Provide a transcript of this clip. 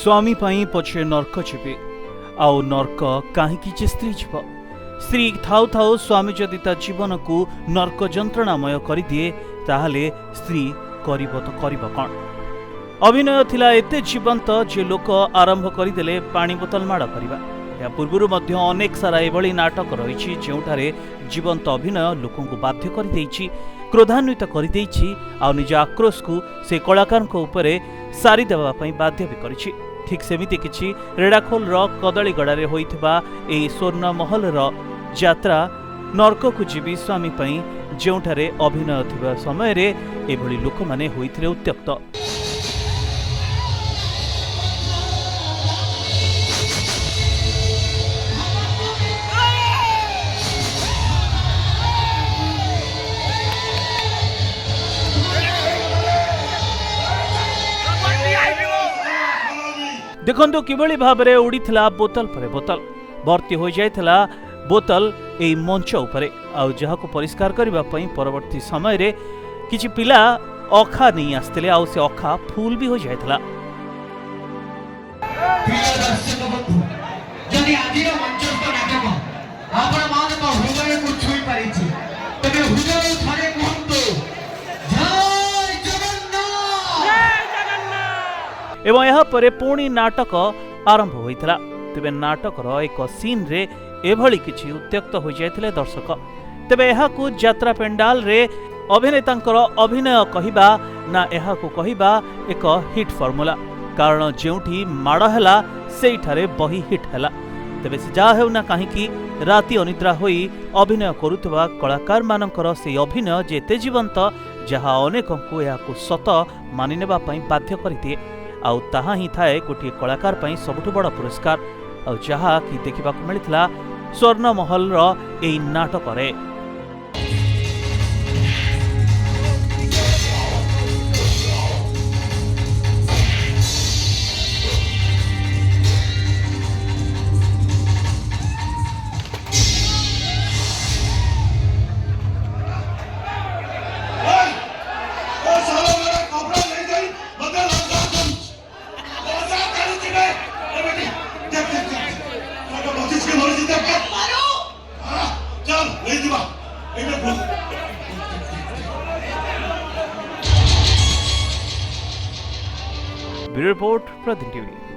स्वामी पाई पछे नर्क जीवे आउ नर्क कहीं स्त्री जीव स्त्री थाउ थाउ स्वामी जदि ता जीवन को नर्क जंत्रणामय कर दिए ताहले स्त्री करिब तो करिब कौन। अभिनय थिला एते जीवंत जे लोक आरंभ करदेले पानी बोतल माड़ करवा। या पूर्व अनेक सारा एभली नाटक रही जोठारे जीवंत अभिनय लोकों को बाध्य कर देइछि, क्रोधान्वित कर देइछि आ निज आक्रोश को से कलाकार उपरे सारी देवा पई बाध्य भी करिछि। ठीक सेमिति किछि रेडाखोल कदलीगड़े होइथिबा एही स्वर्ण महल यात्रा नर्क को जीवी स्वामी पई जोठारे अभिनय थिबा समय रे एभली लोक माने होइथिले उत्त्यक्त। देखंतु किभली भाबरे उड़ीथिला बोतल परे बोतल भर्ती हो जाइथिला बोतल एई मंच उपरे आ जहाको परिष्कार करबा पई परवर्ती समय रे किछि पिला अखा नहीं आस्थिले आ से अखा फूल भी हो जाइथिला। जदि आजिर मंचस्थ नाटक आपण मानक हृदय को छुई पारिछि तबे हृदय थरे कहंतु जय जगन्नाथ। एवं यह परे पुणी नाटक आरंभ होइथिला। तेबे नाटकर एक सीन रे एभली किछि उत्त्यक्त हो जाइथिले दर्शक। तेबे यहाकू यात्रा पेंडाल रे अभिनेतांकर अभिनय कहिबा ना यहाकू कहिबा एक हिट फॉर्मूला, कारण जेउठी माड़ हैला सेइठारे बही हिट हैला। तेबे से जा हेउ ना काहेकि राति अनिद्रा होई अभिनय करुथबा कलाकार मानकर से अभिनय जेते जीवंत जहा अनेकंकु यहाकू सत मानि नेबा पई बाध्य करदिए। आउ ताहा ही थाए गोटे कलाकार पई सबुठु बड़ पुरस्कार आ जहा कि देखिबा मिलिथिला स्वर्ण महल एई नाटक रे। ब्यूरो रिपोर्ट प्रतिदिन टीवी।